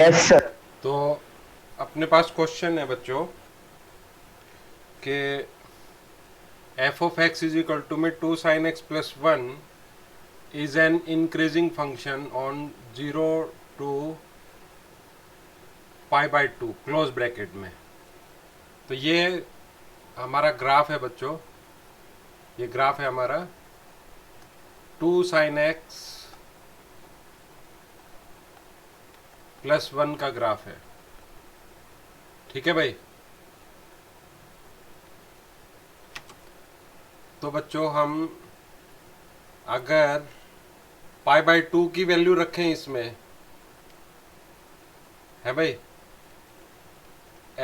Yes sir. तो अपने पास question है बच्चों कि f of x is equal to में 2 sin x + 1 is an increasing function on 0 to π/2 close bracket में। तो ये हमारा ग्राफ है बच्चों, ये ग्राफ है हमारा 2 sin x + 1 का ग्राफ है। ठीक है भाई। तो बच्चों हम अगर π/2 की वैल्यू रखें इसमें, है भाई,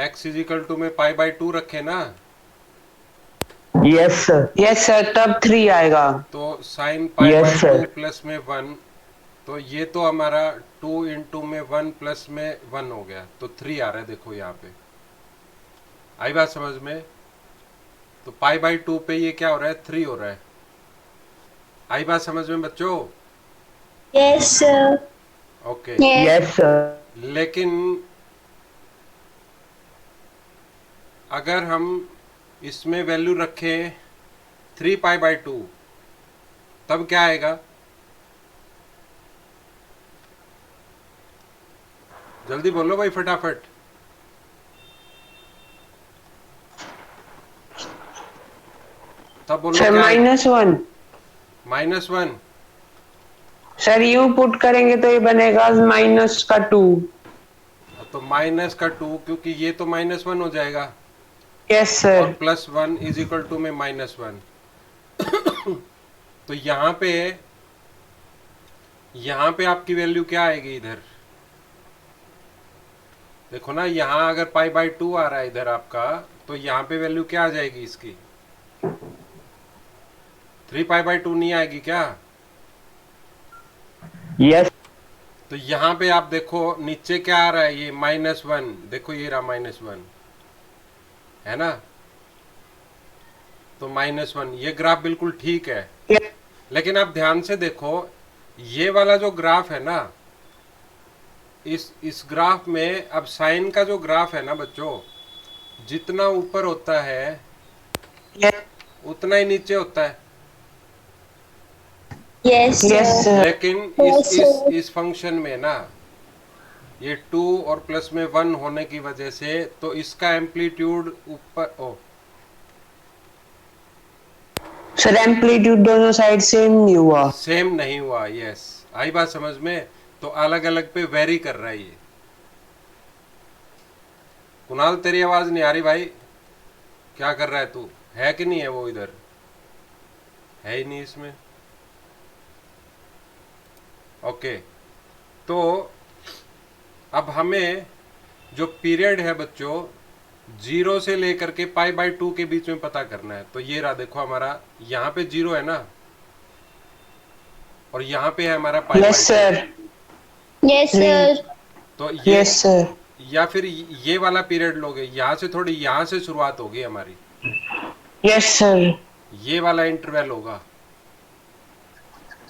x इज इक्वल टू में π/2 रखें ना, यस सर। यस सर, तब 3 आएगा। तो साइन यस π/2 सर। प्लस में 1, तो ये तो हमारा 2 × 1 प्लस में 1 हो गया, तो 3 आ रहा है। देखो यहाँ पे आई बात समझ में। तो π/2 पे ये क्या हो रहा है, 3 हो रहा है। आई बात समझ में बच्चों। Yes, sir. Okay. Yes. Yes sir. लेकिन अगर हम इसमें वैल्यू रखें 3π/2, तब क्या आएगा, जल्दी बोलो भाई फटाफट। तब बोलो सर क्या आएगा। -1। -1। सर यू पुट करेंगे तो ये बनेगा -2। तो -2, क्योंकि ये तो -1 हो जाएगा, यस और सर। +1 इज इक्वल टू में -1। तो यहाँ पे आपकी वैल्यू क्या आएगी इधर, देखो ना, यहाँ अगर π/2 आ रहा है इधर आपका, तो यहाँ पे वैल्यू क्या आ जाएगी इसकी, 3π/2 नहीं आएगी क्या। यस। तो यहाँ पे आप देखो नीचे क्या आ रहा है, ये -1, देखो ये रहा -1, है ना। तो -1, ये ग्राफ बिल्कुल ठीक है। लेकिन आप ध्यान से देखो, ये वाला जो ग्राफ है ना, इस ग्राफ में अब साइन का जो ग्राफ है ना बच्चों, जितना ऊपर होता है उतना ही नीचे होता है। Yes, yes sir. सर। लेकिन Yes, sir. इस फंक्शन में ना, ये 2 और प्लस में 1 होने की वजह से, तो इसका एम्पलीट्यूड ऊपर, ओ सर एम्पलीट्यूड दोनों साइड सेम नहीं हुआ। सेम नहीं हुआ। यस, आई बात समझ में। तो अलग अलग पे वेरी कर रहा है ये। कुणाल तेरी आवाज नहीं आ रही भाई, क्या कर रहा है तू, है कि नहीं है वो इधर, है ही नहीं इसमें। ओके। तो अब हमें जो पीरियड है बच्चों 0 से लेकर के π/2 के बीच में पता करना है। तो ये रहा, देखो हमारा यहाँ पे 0 है ना, और यहाँ पे है हमारा यस π/2। सर। Yes, sir. तो ये, यस सर। या फिर ये वाला पीरियड लोगे, यहाँ से थोड़ी, यहाँ से शुरुआत होगी हमारी, यस सर। ये वाला इंटरवल होगा,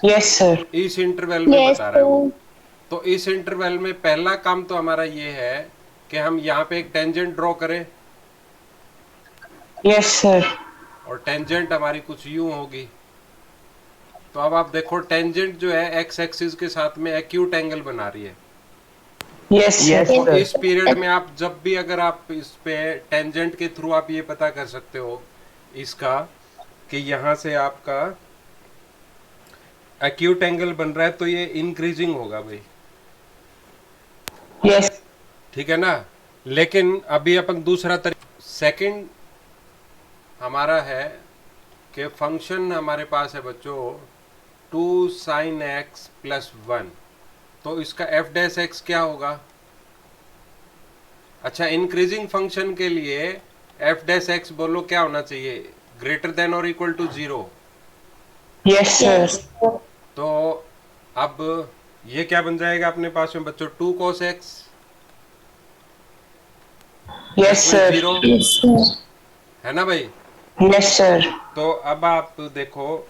यस सर। इस इंटरवल में Yes, बता रहा है वो। sir. तो इस इंटरवल में पहला काम तो हमारा ये है कि हम यहाँ पे एक टेंजेंट ड्रॉ करें, यस सर। और टेंजेंट हमारी कुछ यूं होगी। तो अब आप देखो, टेंजेंट जो है एक्स एक्सिस के साथ में एक्यूट एंगल बना रही है। यस Yes, तो सर। इस पीरियड में आप जब भी, अगर आप इस पे टेंजेंट के थ्रू आप ये पता कर सकते हो इसका, कि यहाँ से आपका एक्यूट एंगल बन रहा है, तो ये इंक्रीजिंग होगा भाई, यस। ठीक है ना। लेकिन अभी अपन दूसरा तरीका, सेकंड हमारा है कि फंक्शन हमारे पास है बच्चों 2 sin x + 1, तो इसका f' क्या होगा। अच्छा, इंक्रीजिंग फंक्शन के लिए f' बोलो क्या होना चाहिए, ग्रेटर देन और equal to 0। Yes sir. Yes, sir. तो अब ये क्या बन जाएगा अपने पास में बच्चों, 2 cos x यस प्लस में सर। 0, Yes, sir. है ना भाई। Yes sir. तो अब आप देखो,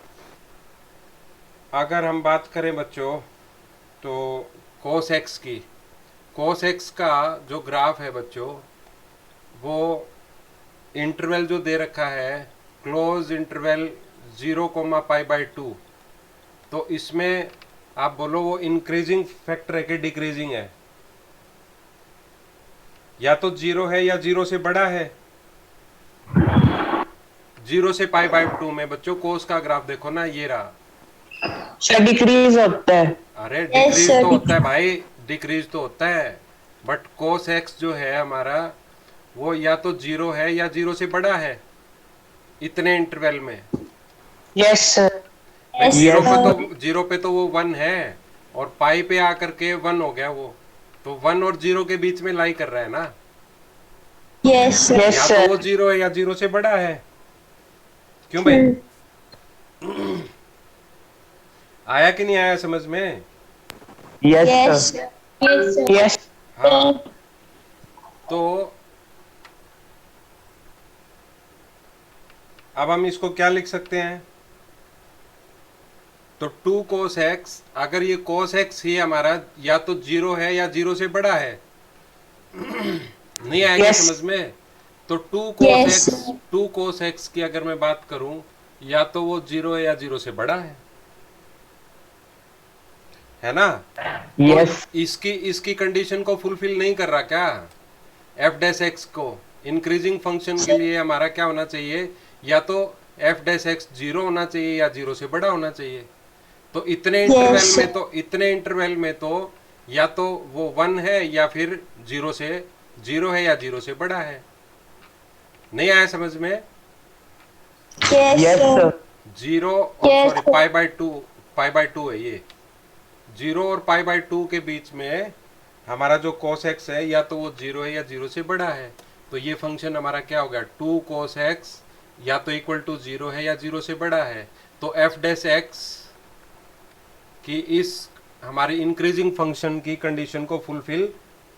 अगर हम बात करें बच्चों, तो cos x की, cos x का जो ग्राफ है बच्चों, वो इंटरवल जो दे रखा है क्लोज इंटरवल 0,π/2, तो इसमें आप बोलो वो इंक्रीजिंग फैक्टर है कि डिक्रीजिंग है? या तो 0 है या 0 से बड़ा है। 0 से π/2 में बच्चों कोस का ग्राफ देखो ना, ये रहा। सर डिक्रीज होता है। अरे Yes, डिक्रीज sir, तो होता है भाई, डिक्रीज तो होता है, बट कोस एक्स जो है हमारा, वो या तो 0 है या 0 से बड़ा है इतने इंटरवल में। Yes sir. Yes, जीरो पे sir. तो 0 पे तो वो 1 है, और पाई पे आकर के 1 हो गया वो, तो 1 और 0 के बीच में लाई कर रहा है ना। Yes, sir. यस या तो वो सर। 0 है या 0 से बड़ा है। क्यों भाई? आया कि नहीं आया समझ में? Yes Yes, sir. sir. Yes, sir. Yes. हाँ, तो अब हम इसको क्या लिख सकते हैं? तो 2 cos x, अगर ये cos x ही हमारा या तो 0 है या 0 से बड़ा है। नहीं आएगा Yes. समझ में? तो 2 cos Yes. x, 2 cos x की अगर मैं बात करूं, या तो वो 0 है या 0 से बड़ा है ना? यस। तो इसकी कंडीशन को फुलफिल नहीं कर रहा क्या? एफ डैश एक्स को इंक्रीजिंग फंक्शन के लिए हमारा क्या होना चाहिए? या तो एफ डैश एक्स 0 होना चाहिए या 0 से बड़ा होना चाहिए। तो इतने इंटरवल में तो या तो वो 1 है या फिर 0 है या 0 से बड़ा है। नहीं आया समझ में? Yes, yes sir. Sir. 0 sorry π/2 है ये। 0 और π/2 के बीच में हमारा जो cos x है, या तो वो 0 है या 0 से बड़ा है। तो ये फंक्शन हमारा क्या हो गया? 2 cos x या तो इक्वल टू 0 है या 0 से बड़ा है। तो एफ डैश एक्स की इस हमारी इंक्रीजिंग फंक्शन की कंडीशन को फुलफिल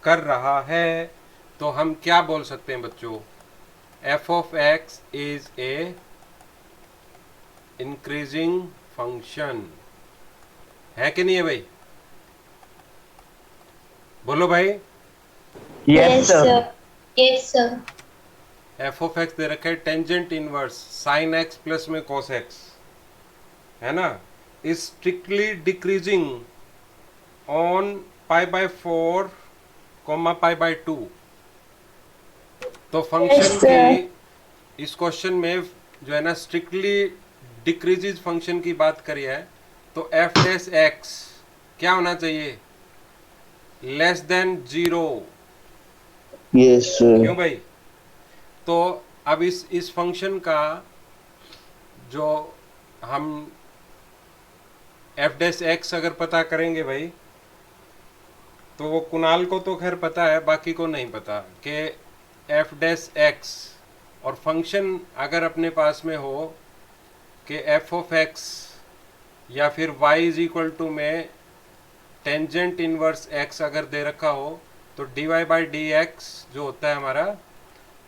कर रहा है। तो हम क्या बोल सकते हैं बच्चों? F of x is a increasing function, है कि नहीं है भाई? बोलो भाई। Yes sir. Yes, sir. F of x दे रखा है tangent inverse sine x plus में कॉस एक्स, है ना, इज स्ट्रिक्टली डिक्रीजिंग ऑन π/4, π/2। तो फंक्शन Yes, sir. की इस क्वेश्चन में जो है ना स्ट्रिक्टली डिक्रीजेज फंक्शन की बात करी है, तो एफ डैश एक्स क्या होना चाहिए? Less than 0। Yes sir. क्यों भाई? तो अब इस फंक्शन का जो हम एफ डैश एक्स अगर पता करेंगे भाई, तो वो कुणाल को तो खैर पता है, बाकी को नहीं पता कि एफ डैश एक्स और फंक्शन अगर अपने पास में हो कि एफ ऑफ एक्स या फिर y इज इक्वल टू में टेंजेंट इनवर्स x अगर दे रखा हो, तो dy/dx जो होता है हमारा,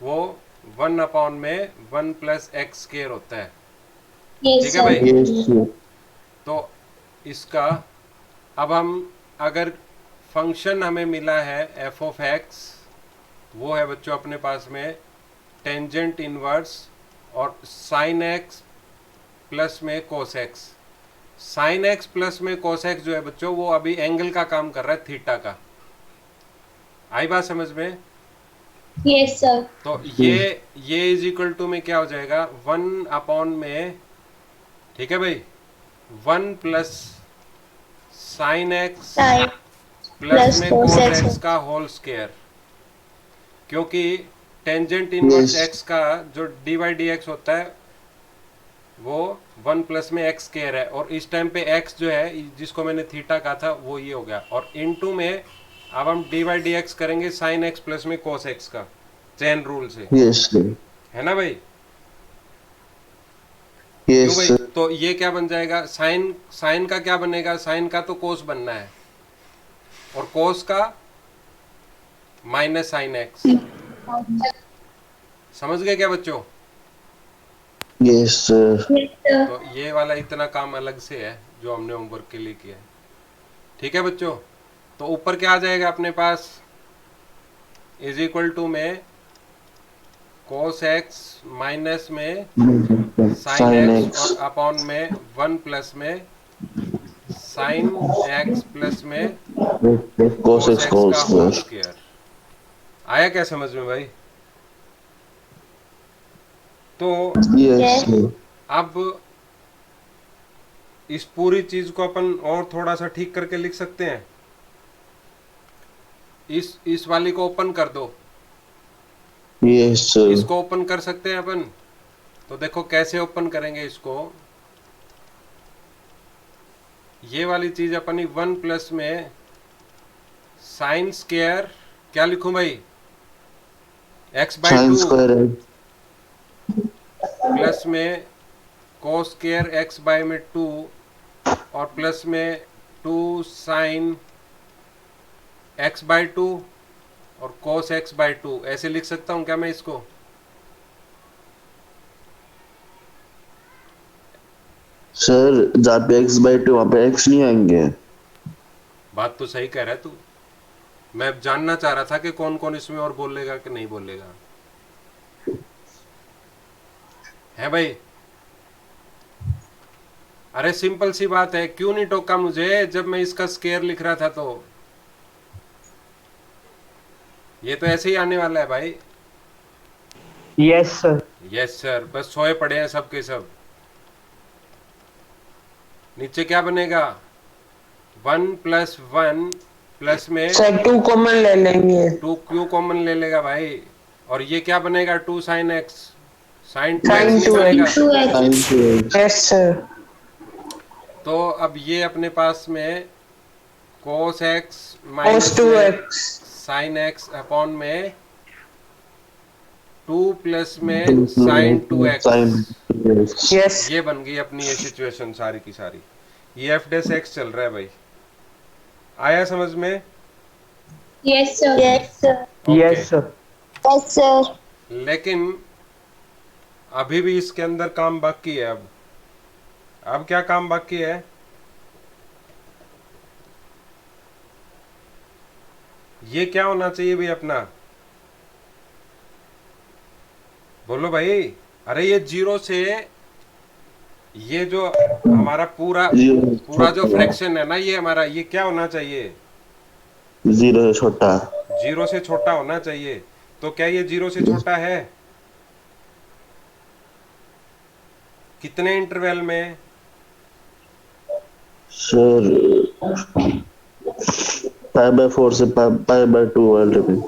वो 1/1 प्लस एक्स स्क्वायर होता है। Yes, ठीक है भाई? Yes sir. तो इसका अब हम अगर फंक्शन हमें मिला है एफ ऑफ एक्स, वो है बच्चों अपने पास में टेंजेंट इनवर्स और साइन एक्स प्लस में cos x. Sign x plus में कोस एक्स जो है बच्चों, वो अभी एंगल का काम कर रहा है, थीटा का। आई बात समझ में? Yes, sir. तो ये इज इक्वल टू में क्या हो जाएगा? 1/, में, ठीक है भाई, 1 plus sine x Sine plus में cos कोस x एक्स का होल स्क्वायर, क्योंकि टेंजेंट इनवर्स Yes. एक्स का जो dy/dx होता है वो 1 प्लस में एक्स स्क्वायर है, और इस टाइम पे एक्स जो है जिसको मैंने थीटा कहा था वो ये हो गया, और इनटू में अब हम dy/dx करेंगे साइन एक्स प्लस में कोस एक्स का, चेन रूल से, यस सर। है ना भाई? यस क्यों भाई? सर। तो ये क्या बन जाएगा? साइन का क्या बनेगा? साइन का तो कोस बनना है, और कोस का माइनस साइन एक्स। समझ गए क्या बच्चों? Yes sir. Yes, sir. तो ये वाला इतना काम अलग से है जो हमने होमवर्क के लिए किया है। ठीक है बच्चों? तो ऊपर क्या आ जाएगा अपने पास? इज इक्वल टू में कोस एक्स माइनस में साइन साइन एक्स एक्स और अपॉन में 1 प्लस में साइन एक्स प्लस में कोस कोस एक्स एक्स होल का होल स्क्वायर। स्क्वायर। आया क्या समझ में भाई? तो यस अब इस पूरी चीज को अपन और थोड़ा सा ठीक करके लिख सकते हैं। इस वाली को ओपन कर दो, यस सर। इसको ओपन कर सकते हैं अपन। तो देखो कैसे ओपन करेंगे इसको। ये वाली चीज अपनी 1 प्लस में साइन स्क्वायर, क्या लिखूं भाई, एक्स बाई साइन 2 स्क्वायर है प्लस में कोस स्क्वायर एक्स बाई में 2 और प्लस में 2 साइन एक्स बाई 2 और कोस एक्स बाई 2। ऐसे लिख सकता हूं क्या मैं इसको? सर। जहाँ पे एक्स बाई टू वहाँ पे एक्स नहीं आएंगे। बात तो सही कह रहा है तू। मैं जानना चाह रहा था कि कौन कौन इसमें और बोलेगा कि नहीं बोलेगा। है भाई? अरे सिंपल सी बात है, क्यों नहीं टोका मुझे जब मैं इसका स्केयर लिख रहा था? तो ये तो ऐसे ही आने वाला है भाई। Yes sir. यस सर, बस सोए पड़े हैं सब के सब। नीचे क्या बनेगा? 1 प्लस 1 प्लस में सर 2 कॉमन ले लेंगे। 2 क्यू कॉमन ले लेगा भाई। और ये क्या बनेगा? 2 sine x, sine 2 Sin x नहीं 2x बनेगा। 2x sine two x. Yes sir. तो अब ये अपने पास में cos x cos minus 2x sine x upon में 2 प्लस में sign 2x। Sine x. Yes. ये बन गई अपनी ये सिचुएशन सारी की सारी। ये एफ डेस एक्स चल रहा है भाई। आया समझ में? yes sir okay. Yes sir. yes sir लेकिन अभी भी इसके अंदर काम बाकी है। अब क्या काम बाकी है? ये क्या होना चाहिए भाई अपना? बोलो भाई। अरे ये 0 से, ये जो हमारा पूरा जो फ्रैक्शन है ना, ये हमारा, ये क्या होना चाहिए? 0 से छोटा। 0 से छोटा होना चाहिए। तो क्या ये 0 से छोटा है? कितने इंटरवल में? सर पाई बाय 4 से पाई बाय 2 वाले में।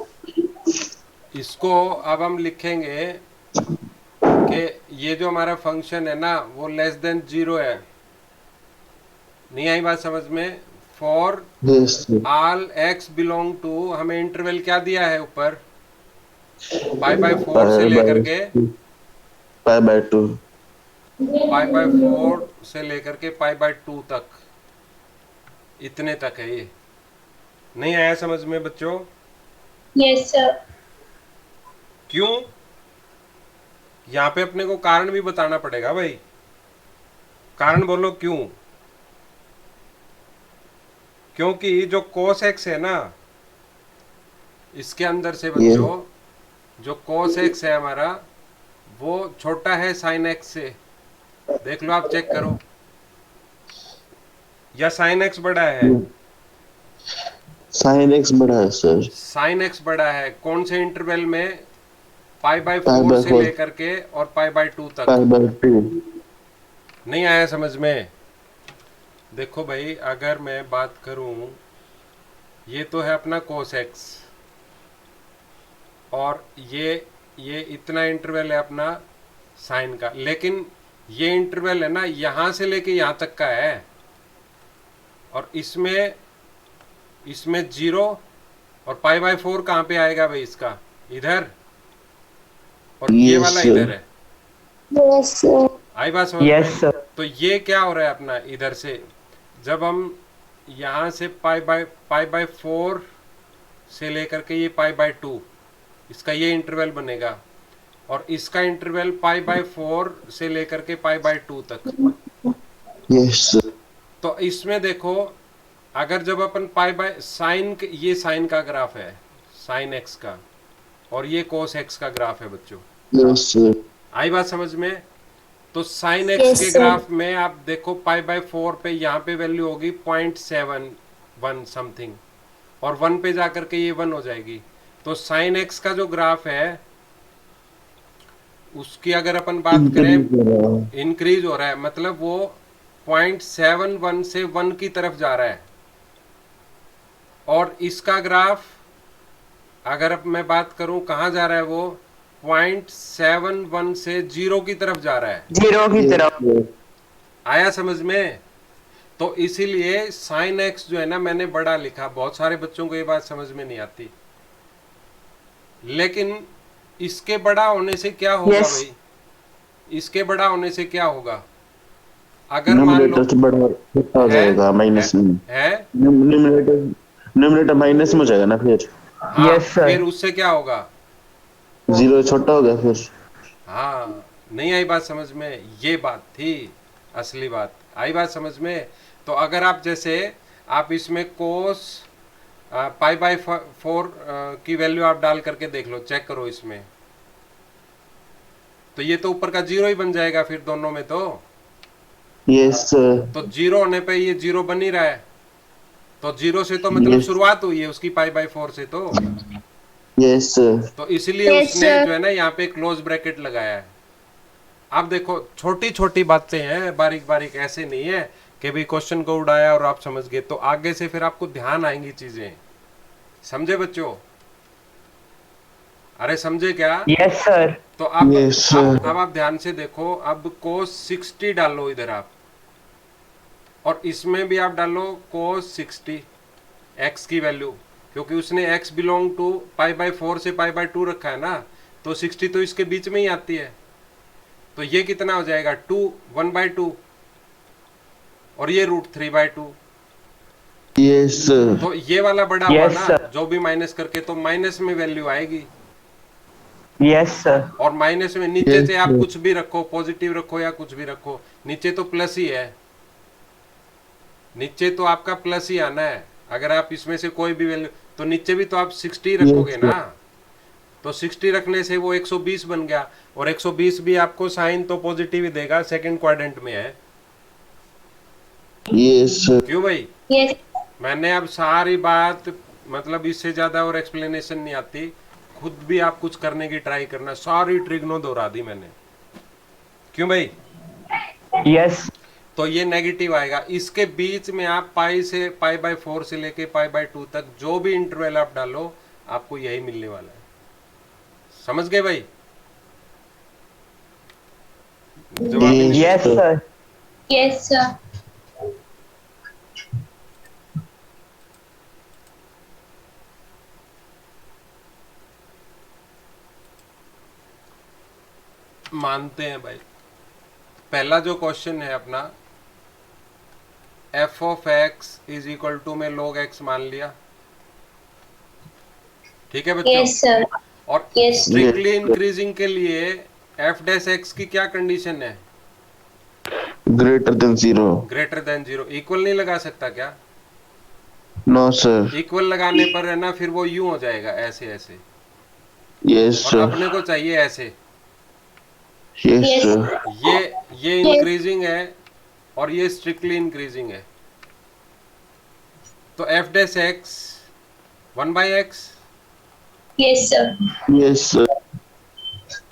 इसको अब हम लिखेंगे कि ये जो हमारा फंक्शन है ना, वो लेस देन 0 है। नहीं आई बात समझ में? For yes sir. All x belong to, हमें इंटरवल क्या दिया है ऊपर? पाई बाय 4 से पाई लेकर बाय के पाई बाय 2। पाई बाय 4 से लेकर के पाई बाय 2 तक, इतने तक है ये। नहीं आया समझ में बच्चों? yes sir क्यों? यहाँ पे अपने को कारण भी बताना पड़ेगा भाई। कारण बोलो क्यों? क्योंकि जो कोस एक्स है ना, इसके अंदर से बच्चों, जो कोस एक्स है हमारा, वो छोटा है साइन एक्स से। देख लो, आप चेक करो। या साइन एक्स बड़ा है? साइन एक्स बड़ा है सर। साइन एक्स बड़ा है। कौन से इंटरवल में? पाई बाय पाई 4 बाय से 4 लेकर के और पाई बाय 2 तक। Pi by 2। नहीं आया समझ में? देखो भाई, अगर मैं बात करूं, ये तो है अपना कोस एक्स, और ये इतना इंटरवल है अपना साइन का। लेकिन ये इंटरवल है ना, यहां से लेके यहां तक का है। और इसमें 0 और पाई बाय 4 कहाँ पे आएगा भाई इसका? इधर। और ये वाला इधर है। yes sir आई बात समझ यस में? सर। तो ये क्या हो रहा है अपना इधर से? जब हम यहाँ से पाई बाय 4 से लेकर के ये पाई बाय 2, इसका ये इंटरवल बनेगा। और इसका इंटरवल पाई बाय 4 से लेकर के पाई बाय 2 तक। Yes sir. तो इसमें देखो, अगर जब अपन पाई बाय साइन, ये साइन का ग्राफ है, साइन एक्स का, और ये cos x का ग्राफ है बच्चों। Yes sir. आई बात समझ में? तो साइन एक्स Yes, के sir. ग्राफ में आप देखो π/4 पे यहाँ पे वैल्यू होगी 0.71 समथिंग, और 1 पे जाकर के ये 1 हो जाएगी। तो साइन एक्स का जो ग्राफ है उसकी अगर अपन बात करें, इंक्रीज हो रहा है, मतलब वो 0.71 से 1 की तरफ जा रहा है। और इसका ग्राफ अगर अब मैं बात करूं कहाँ जा रहा है, वो 0.71 से 0 की तरफ जा रहा है। 0 की तरफ। आया समझ में? तो इसीलिए साइन एक्स जो है ना, मैंने बड़ा लिखा। बहुत सारे बच्चों को ये बात समझ में नहीं आती, लेकिन इसके बड़ा होने से क्या होगा Yes. भाई? इसके बड़ा होने से क्या होगा? अगर मान लो न्यूमरेटर से बड़ा छोटा हो जाएगा माइनस में। है, न्यूमरेटर माइनस में हो जाएगा ना फिर। हाँ, Yes, sir. फिर उससे क्या होगा? 0 छोटा हो गया फिर। हाँ, नहीं आई बात समझ में? ये बात थी असली बात। आई बात समझ में? तो अगर आप जैसे आप इसमें कोस π/4 की वैल्यू आप डाल करके देख लो, चेक करो इसमें, तो ये तो ऊपर का 0 ही बन जाएगा फिर दोनों में। तो यस सर। तो 0 होने पे ये 0 बन ही रहा है। तो 0 से तो मतलब Yes. शुरुआत हुई है उसकी π/4 से। तो यस सर। तो इसीलिए Yes, उसने sir. जो है ना यहाँ पे क्लोज ब्रैकेट लगाया है। आप देखो, छोटी छोटी बातें हैं, बारीक बारीक, ऐसे नहीं है कि भी क्वेश्चन को उड़ाया और आप समझ गए। तो आगे से फिर आपको ध्यान आएंगी चीजें। समझे बच्चों? अरे समझे क्या? Yes sir. तो अब Yes, sir. अब आप ध्यान से देखो। अब cos 60 डालो इधर आप, और इसमें भी आप डालो cos 60 x की वैल्यू, क्योंकि उसने x बिलोंग टू π/4 से π/2 रखा है ना, तो 60 तो इसके बीच में ही आती है। तो ये कितना हो जाएगा? 1/2, और ये √3/2। Yes sir. तो ये वाला बड़ा हुआ Yes, ना, sir. जो भी माइनस करके, तो माइनस में वैल्यू आएगी। Yes sir. और माइनस में नीचे Yes, से आप sir. कुछ भी रखो, पॉजिटिव रखो या कुछ भी रखो, नीचे तो प्लस ही है। नीचे तो आपका प्लस ही आना है। अगर आप इसमें से कोई भी वैल्यू, तो नीचे भी तो आप 60 रखोगे Yes, sir. ना। तो 60 रखने से वो 120 बन गया, और 120 भी आपको साइन तो पॉजिटिव ही देगा, सेकंड क्वाड्रेंट में है। Yes sir. क्यों भाई? Yes. मैंने अब सारी बात, मतलब इससे ज्यादा और एक्सप्लेनेशन नहीं आती, खुद भी आप कुछ करने की ट्राई करना। सारी ट्रिग्नो दोहरा दी मैंने। क्यों भाई? यस। तो ये नेगेटिव आएगा। इसके बीच में आप π/4 से लेके π/2 तक जो भी इंटरवल आप डालो, आपको यही मिलने वाला है। समझ गए भाई? जवाब ही नहीं। Yes sir. Yes, sir. मानते हैं भाई। पहला जो क्वेश्चन है अपना, f(x) इज इक्वल टू में log x मान लिया, ठीक है बच्चों? Yes, sir. और Yes. स्ट्रिक्टली इंक्रीजिंग के लिए f'(x) की क्या कंडीशन है? Greater than 0। Greater than 0। Equal नहीं लगा सकता क्या? No sir. इक्वल लगाने पर है ना, फिर वो यूं हो जाएगा, ऐसे ऐसे। यस और सर। अपने को चाहिए ऐसे। Yes Yes. सर। ये इंक्रीजिंग है और ये स्ट्रिक्टली इंक्रीजिंग है। तो f'(x) 1/x। Yes, sir. Yes sir.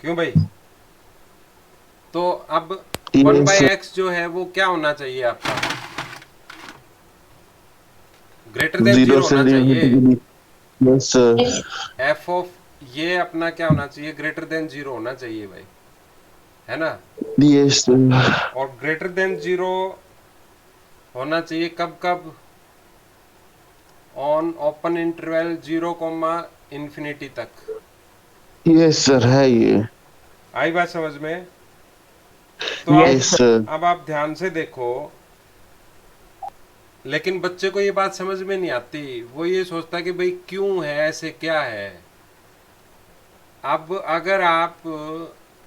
क्यों भाई? तो अब Yes, 1/x जो है वो क्या होना चाहिए आपका? ग्रेटर देन 0 होना चाहिए। Yes sir. Yes. f of ये अपना क्या होना चाहिए? ग्रेटर देन 0 होना चाहिए भाई, है ना? Yes sir. और ग्रेटर देन 0 होना चाहिए कब कब? ऑन ओपन इंटरवल 0, तक। यस सर है ये। आई बात समझ में? तो यस सर। अब आप ध्यान से देखो, लेकिन बच्चे को ये बात समझ में नहीं आती। वो ये सोचता है कि भाई क्यों है ऐसे, क्या है। अब अगर आप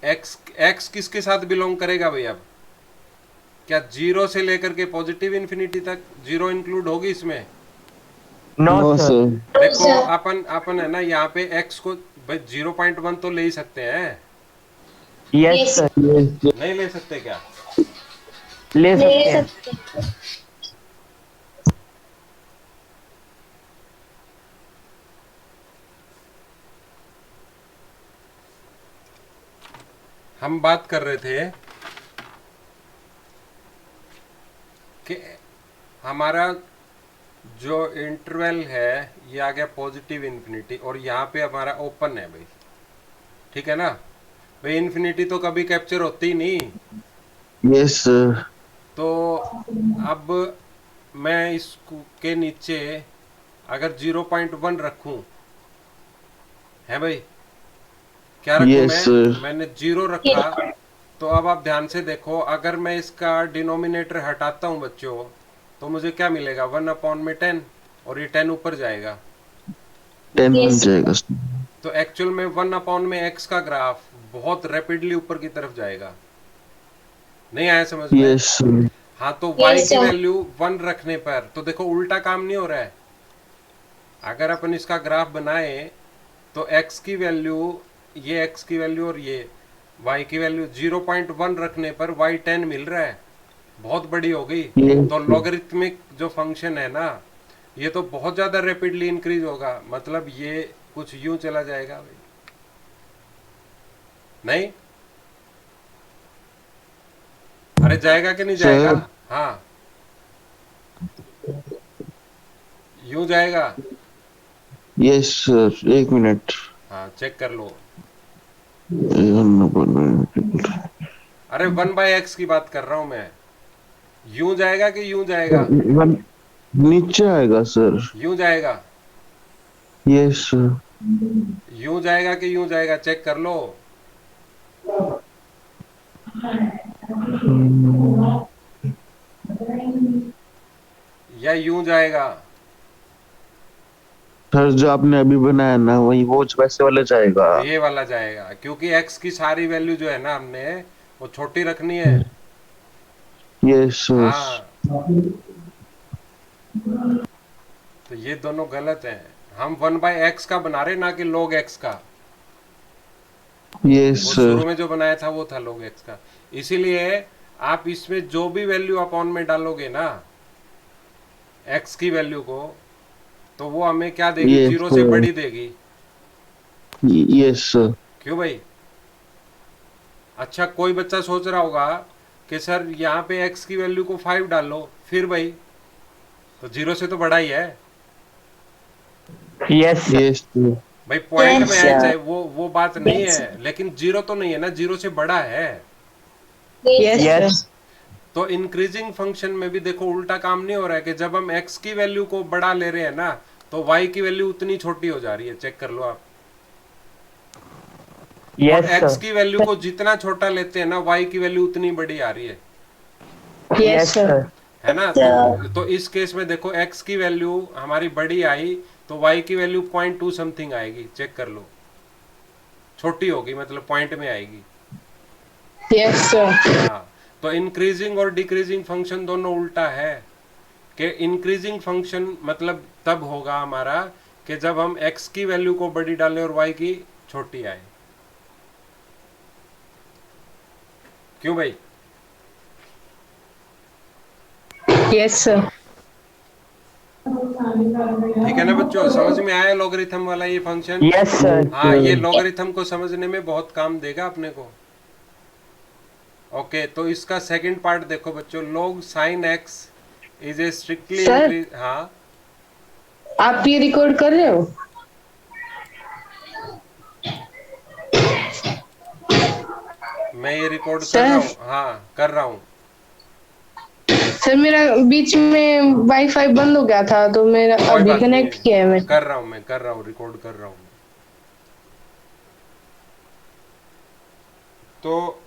x किसके साथ बिलोंग करेगा भाई? अब क्या 0 से लेकर के पॉजिटिव इंफिनिटी तक 0 इंक्लूड होगी इसमें? No no sir. सर। देखो sir. अपन अपन है ना यहाँ पे x को भाई 0.1 तो ले ही सकते हैं, यस Yes, सर, नहीं ले सकते क्या? ले ले सकते हैं। सकते हैं। हम बात कर रहे थे कि हमारा जो इंटरवल है ये आ गया पॉजिटिव इन्फिनिटी और यहाँ पे हमारा ओपन है भाई, ठीक है ना भाई। इन्फिनिटी तो कभी कैप्चर होती ही नहीं, यस सर। तो अब मैं इसको के नीचे अगर 0.1 रखूं, है भाई, क्या रखूं यस मैं? सर। मैंने 0 रखा। तो अब आप ध्यान से देखो, अगर मैं इसका डिनोमिनेटर हटाता हूं बच्चों, तो मुझे क्या मिलेगा? 1/10 और ये 10 ऊपर जाएगा। 10 बन Yes, जाएगा सर। तो एक्चुअल में 1/x का ग्राफ बहुत रैपिडली ऊपर की तरफ जाएगा। नहीं आया समझ में? Yes sir. हाँ, तो y Yes, की sir. वैल्यू 1 रखने पर तो देखो उल्टा काम नहीं हो रहा है। अगर अपन इसका ग्राफ बनाए तो x की वैल्यू, ये x की वैल्यू और ये y की वैल्यू 0.1 रखने पर y 10 मिल रहा है, बहुत बड़ी हो गई। Yes, तो sir. लॉगरिथमिक जो फंक्शन है ना, ये तो बहुत ज्यादा रैपिडली इंक्रीज होगा, मतलब ये कुछ यूं चला जाएगा भाई। नहीं, अरे जाएगा कि नहीं जाएगा? सर। हाँ, यूं जाएगा। यस सर, एक मिनट। हाँ, चेक कर लो। 1/1 अरे 1/x की बात कर रहा हूं मैं। यूं जाएगा कि यूं जाएगा? नीचे आएगा सर। यूं जाएगा। Yes sir. यूं जाएगा कि यूं जाएगा, चेक कर लो। या यूं जाएगा? सर जो आपने अभी बनाया ना वही वो वैसे वाला जाएगा। ये वाला जाएगा, क्योंकि x की सारी वैल्यू जो है ना हमने वो छोटी रखनी है। Yes sir. हाँ, तो ये दोनों गलत हैं। हम 1/x का बना रहे, ना कि log x का। यस वो सर। शुरू में जो बनाया था वो था log x का। इसीलिए आप इसमें जो भी वैल्यू आप ऑन में डालोगे ना x की वैल्यू को, तो वो हमें क्या देगी? Yes, 0 से sir. बड़ी देगी। Yes sir. क्यों भाई? अच्छा, कोई बच्चा सोच रहा होगा कि सर यहाँ पे x की वैल्यू को 5 डालो, फिर भाई तो 0 से तो बड़ा ही है यस सर। Yes sir. भाई। पॉइंट Yes, में है sir. चाहे वो बात नहीं Yes. है, लेकिन 0 तो नहीं है ना, 0 से बड़ा है। Yes, yes sir. तो इंक्रीजिंग फंक्शन में भी देखो उल्टा काम नहीं हो रहा है कि जब हम x की वैल्यू को बड़ा ले रहे हैं ना, तो y की वैल्यू उतनी छोटी हो जा रही है। चेक कर लो आप। और यस x सर। की वैल्यू को जितना छोटा लेते हैं ना, y की वैल्यू उतनी बड़ी आ रही है, यस सर। है ना? तो इस केस में देखो x की वैल्यू हमारी बड़ी आई, तो y की वैल्यू 0.2 समथिंग आएगी। चेक कर लो, छोटी होगी, मतलब पॉइंट में आएगी। Yes, sir. हाँ, तो इंक्रीजिंग और डिक्रीजिंग फंक्शन दोनों उल्टा है कि इंक्रीजिंग फंक्शन मतलब तब होगा हमारा कि जब हम x की वैल्यू को बड़ी डालें और y की छोटी आए। क्यों भाई? Yes, sir. ठीक है ना बच्चों, समझ में आया लॉगरिथम वाला ये फंक्शन? Yes sir. हाँ, ये लॉगरिथम को समझने में बहुत काम देगा अपने को। ओके, तो इसका सेकंड पार्ट देखो बच्चों। log sin x is a strictly Sir? हाँ, आप ये रिकॉर्ड कर रहे हो? मैं ये रिकॉर्ड कर Sir? रहा हूँ। हाँ, कर रहा हूँ। सर मेरा बीच में वाईफाई बंद हो गया था तो मेरा कोई अभी बात नहीं कनेक्ट किया है मैंने। कर रहा हूँ, मैं कर रहा हूँ, रिकॉर्ड कर रहा हूँ। तो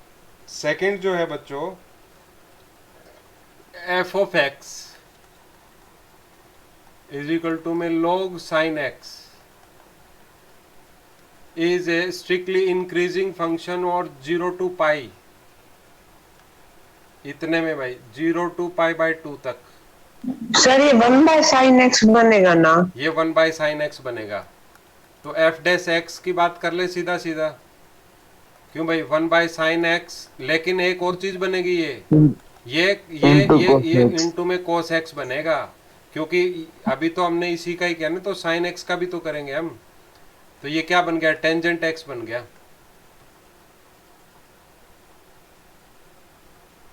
सेकंड जो है बच्चों, f of x is equal to में log sin x is a strictly increasing function और 0 to पाई, इतने में भाई 0 to पाई/2 तक। सर ये 1/sin x बनेगा ना? ये 1/sin x बनेगा। तो एफ डैश एक्स की बात कर ले सीधा सीधा। क्यों भाई 1/sin x, लेकिन एक और चीज बनेगी Into cos ये x. इंटू में cos x बनेगा, क्योंकि अभी तो हमने इसी का ही किया ना, तो sin x का भी तो करेंगे हम। तो ये क्या बन गया, टेंजेंट x बन गया।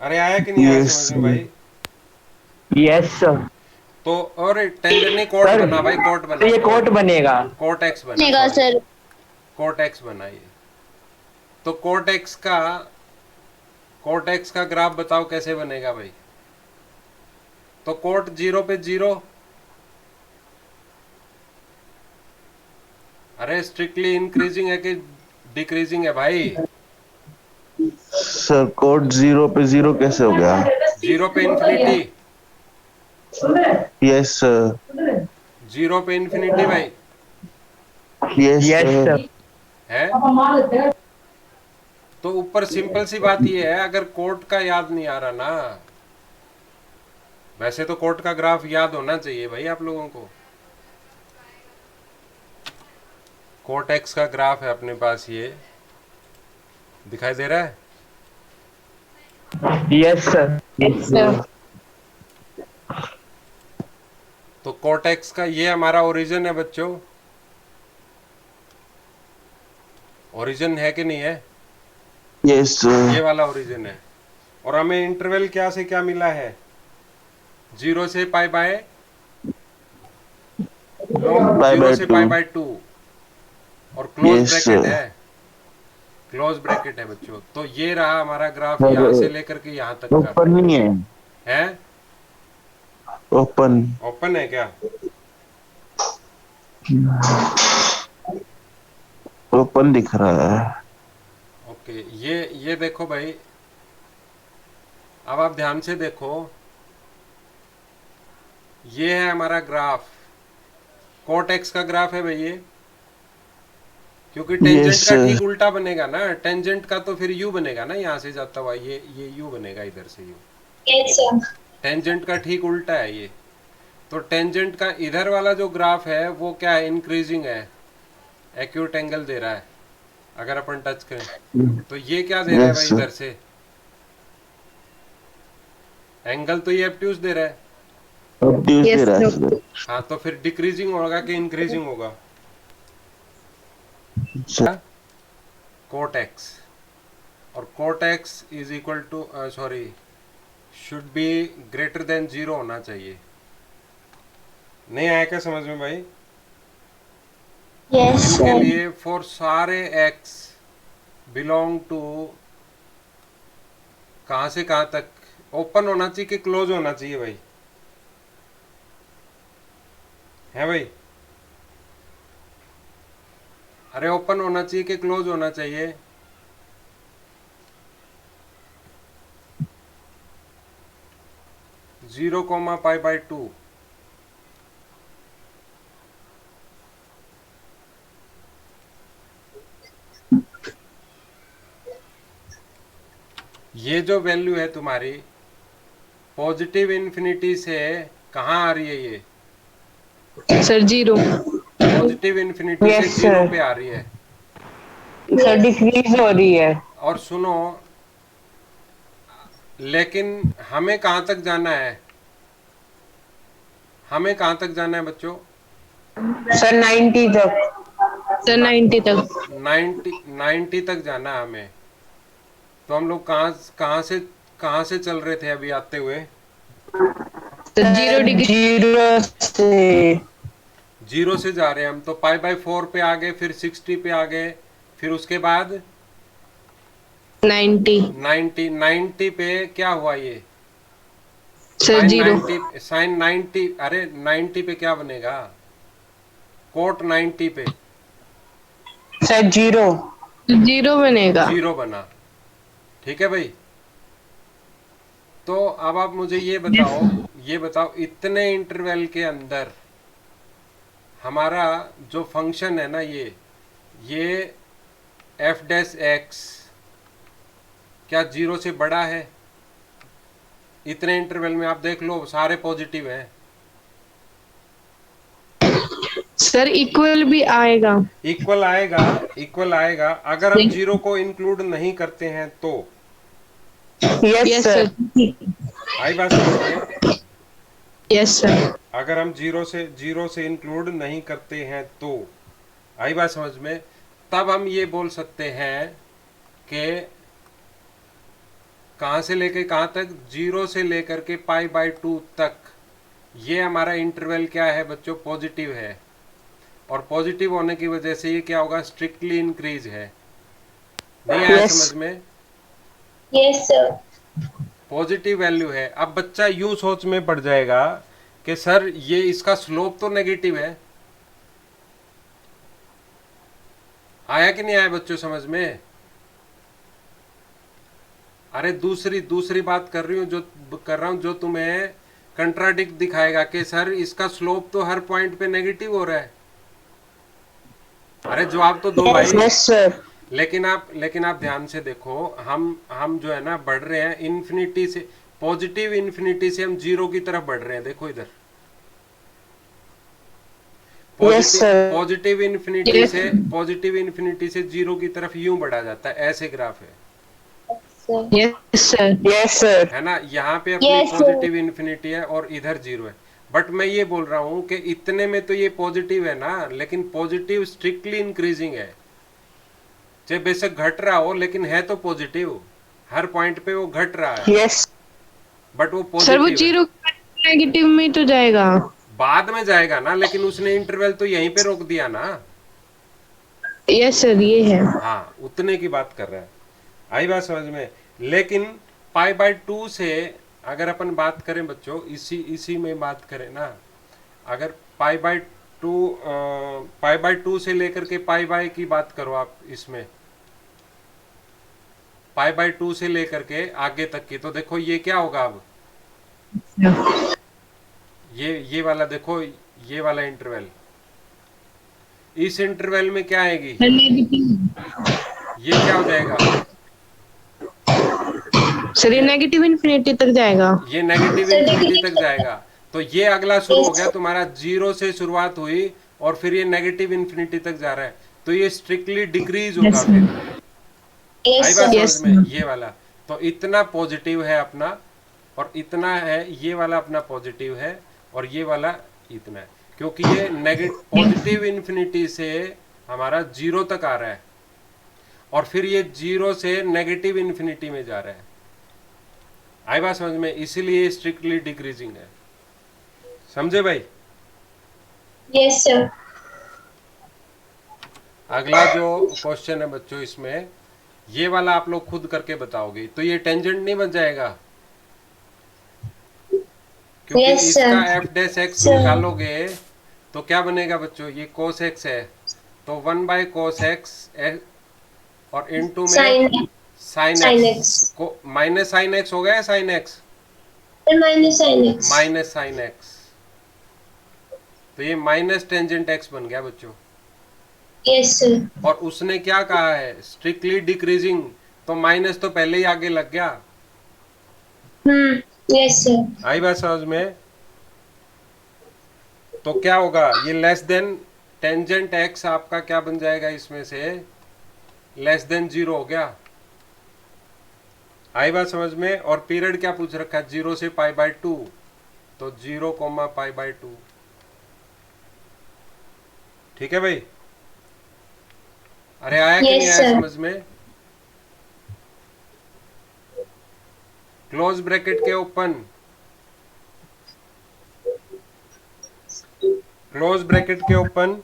अरे आया कि नहीं आया Yes, समझ में भाई? Yes sir. तो और टेंजेंट नहीं, कोट सर बना भाई, कोट तो बना, ये कोट बनेगा। कोट x बना, बनेगा sorry, सर। कोट x बना ये। तो कोट x का ग्राफ बताओ कैसे बनेगा भाई? तो कोट 0 पे 0, अरे स्ट्रिक्टली इंक्रीजिंग है कि डिक्रीजिंग है भाई? सर कोट 0 पे 0 कैसे हो गया? 0 पे इंफिनिटी, यस सर, 0 पे इंफिनिटी भाई यस यस सर, सर। है। तो ऊपर सिंपल सी बात ये है, अगर कोट का याद नहीं आ रहा ना, वैसे तो कोट का ग्राफ याद होना चाहिए भाई आप लोगों को। कोट एक्स का ग्राफ है अपने पास, ये दिखाई दे रहा है। Yes sir. Yes sir. तो कोट एक्स का ये हमारा ओरिजिन है बच्चों, ओरिजिन है कि नहीं है? यस ये सर, वाला ओरिजिन है। और हमें इंटरवल क्या से क्या मिला है? 0 से पाई बाय, पाई 0 बाय से 2, पाई बाय 2, और क्लोज यस ब्रैकेट सर। है, क्लोज ब्रैकेट है बच्चों। तो ये रहा हमारा ग्राफ, सर, यहाँ से लेकर के यहाँ तक का ओपन नहीं है, है। ओपन, ओपन है क्या? ओपन दिख रहा है। ओके, ये देखो भाई, अब आप ध्यान से देखो, ये है हमारा ग्राफ, कोट एक्स का ग्राफ है भाई ये, क्योंकि टेंजेंट यस का सर, ठीक उल्टा बनेगा ना, टेंजेंट का तो फिर यू बनेगा ना, यहाँ से जाता हुआ ये यू बनेगा, इधर से यू। Yes sir. टेंजेंट का ठीक उल्टा है ये। तो टेंजेंट का इधर वाला जो ग्राफ है वो क्या है, इंक्रीजिंग है, एक्यूट एंगल दे रहा है अगर अपन टच करें। तो ये क्या दे रहा है भाई यस सर, इधर से, एंगल तो ये एब्ट्यूज दे रहा है। ऑब्ट्यूज यस दे रहा है सर। सर। हाँ, तो फिर डिक्रीजिंग होगा कि इंक्रीजिंग होगा? सर, कोट एक्स, और cot x is equal to, sorry, should be greater than 0 होना चाहिए। नहीं आया क्या समझ में भाई? यस इनके सर। लिए फॉर सारे एक्स बिलोंग टू, कहाँ से कहाँ तक ओपन होना चाहिए कि क्लोज होना चाहिए भाई? है भाई? अरे ओपन होना चाहिए कि क्लोज होना चाहिए? जीरो कोमा पाई बाय 2, ये जो वैल्यू है तुम्हारी पॉजिटिव इन्फिनिटी से कहाँ आ रही है? ये सर 0। पॉजिटिव इन्फिनिटी से Yes, 0 sir. पे आ रही है। सर डिक्रीज हो रही है। और सुनो, लेकिन हमें कहाँ तक जाना है, हमें कहाँ तक जाना है बच्चों? सर 90 तक। सर 90 तक। 90 तक जाना है हमें। तो हम लोग कहाँ से चल रहे थे अभी आते हुए? Sir 0 degree. 0 से 0 से जा रहे हैं हम, तो पाई बाय 4 पे आ गए, फिर 60 पे आ गए, फिर उसके बाद 90। 90 पे क्या हुआ ये? सर 0। साइन 90, अरे 90 पे क्या बनेगा? कोट 90 पे सर 0। 0 बनेगा। 0 बना। ठीक है भाई? तो अब आप मुझे ये बताओ इतने इंटरवल के अंदर हमारा जो फंक्शन है ना, ये एफ डैश एक्स क्या 0 से बड़ा है? इतने इंटरवल में आप देख लो सारे पॉजिटिव हैं, सर इक्वल भी आएगा। इक्वल आएगा, इक्वल आएगा अगर हम जीरो को इंक्लूड नहीं करते हैं तो। Yes yes sir. सर। आई बात समझ में? Yes sir. अगर हम जीरो से इंक्लूड नहीं करते हैं तो, आई बात समझ में? तब हम ये बोल सकते हैं कि कहां से लेके कहां तक, जीरो से लेकर के π/2 तक ये हमारा इंटरवल क्या है बच्चों, पॉजिटिव है। और पॉजिटिव होने की वजह से ये क्या होगा, स्ट्रिक्टली इंक्रीज है। नहीं आया Yes. समझ में? Yes, sir. पॉजिटिव वैल्यू है। अब बच्चा यूं सोच में पड़ जाएगा कि सर ये इसका स्लोप तो नेगेटिव है। आया कि नहीं आया बच्चों समझ में? अरे दूसरी बात कर रहा हूं जो तुम्हें कंट्राडिक्ट दिखाएगा कि सर इसका स्लोप तो हर पॉइंट पे नेगेटिव हो रहा है। अरे जवाब तो दो भाई। Yes sir. लेकिन आप ध्यान से देखो, हम जो है ना बढ़ रहे हैं इन्फिनिटी से, पॉजिटिव इन्फिनिटी से हम जीरो की तरफ बढ़ रहे हैं। देखो इधर Yes, sir. पॉजिटिव इन्फिनिटी से जीरो की तरफ यूं बढ़ा जाता है, ऐसे ग्राफ है। Yes sir. Yes sir. है ना, यहाँ पे अपनी Yes, sir. पॉजिटिव इन्फिनिटी है और इधर जीरो है। बट मैं ये बोल रहा हूँ कि इतने में तो ये पॉजिटिव है ना, लेकिन पॉजिटिव स्ट्रिक्टली इंक्रीजिंग है। चाहे बेशक घट रहा हो लेकिन है तो पॉजिटिव, हर पॉइंट पे वो घट रहा है। यस बट वो सर वो पॉजिटिव जीरो नेगेटिव में तो जाएगा। बाद में जाएगा ना, लेकिन उसने इंटरवल तो यहीं पे रोक दिया ना। यस सर ये है। हाँ, उतने की बात कर रहा है। आई बात समझ में? लेकिन π/2 से अगर अपन बात करें बच्चों, इसी में बात करें ना, अगर π/2 से लेकर के π की बात करो आप, इसमें π/2 से लेकर के आगे तक की, तो देखो ये क्या होगा अब, ये वाला देखो, ये वाला इंटरवल, इस इंटरवल में क्या आएगी, ये क्या हो जाएगा, सर ये नेगेटिव इन्फिनिटी तक जाएगा। ये नेगेटिव इन्फिनिटी तक जाएगा। तो ये अगला शुरू हो गया तुम्हारा, जीरो से शुरुआत हुई और फिर ये नेगेटिव इन्फिनिटी तक जा रहा है, तो ये स्ट्रिक्टली डिक्रीज होगा फिर। Yes, आई sir. बात Yes, समझ में? sir. ये वाला तो इतना पॉजिटिव है अपना, और इतना है ये वाला अपना पॉजिटिव है, और ये वाला इतना है, क्योंकि ये पॉजिटिव इन्फिनिटी से हमारा जीरो तक आ रहा है और फिर ये जीरो से नेगेटिव इन्फिनिटी में जा रहा है। आई बात समझ में? इसीलिए स्ट्रिक्टली डिक्रीजिंग है। समझे भाई? Yes, sir. अगला जो क्वेश्चन है बच्चों, इसमें ये वाला आप लोग खुद करके बताओगे, तो ये टेंजेंट नहीं बन जाएगा, क्योंकि Yes, sir. इसका f' निकालोगे तो क्या बनेगा बच्चों, ये cos x है, तो 1/cos x और इनटू में sin x को माइनस sin x हो गया, sin x Minus sin x. Minus sin x, तो ये माइनस टेंजेंट x बन गया बच्चों। Yes, sir. और उसने क्या कहा है, स्ट्रिक्टली डिक्रीजिंग, तो माइनस तो पहले ही आगे लग गया। Yes, sir. आई बात समझ में? तो क्या होगा, ये लेस देन टेंजेंट x आपका क्या बन जाएगा, इसमें से लेस देन जीरो हो गया। आई बात समझ में? और पीरियड क्या पूछ रखा है, 0 से π/2, तो 0, π/2। ठीक है भाई? अरे आया कि Yes, नहीं आया sir. समझ में? क्लोज ब्रैकेट के ओपन, क्लोज ब्रैकेट के open,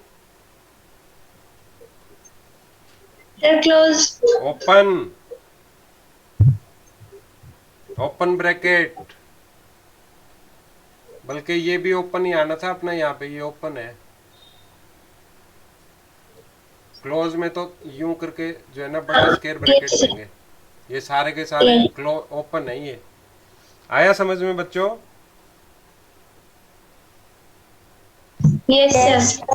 Sir, close. Open, open bracket, बल्कि ये भी ओपन ही आना था अपना, यहाँ पे ये ओपन है। क्लोज में तो यूं करके जो है ना बड़ा स्क्वायर ब्रैकेट देंगे, ये सारे के सारे ओपन है ये। आया समझ में बच्चों? Yes, sir.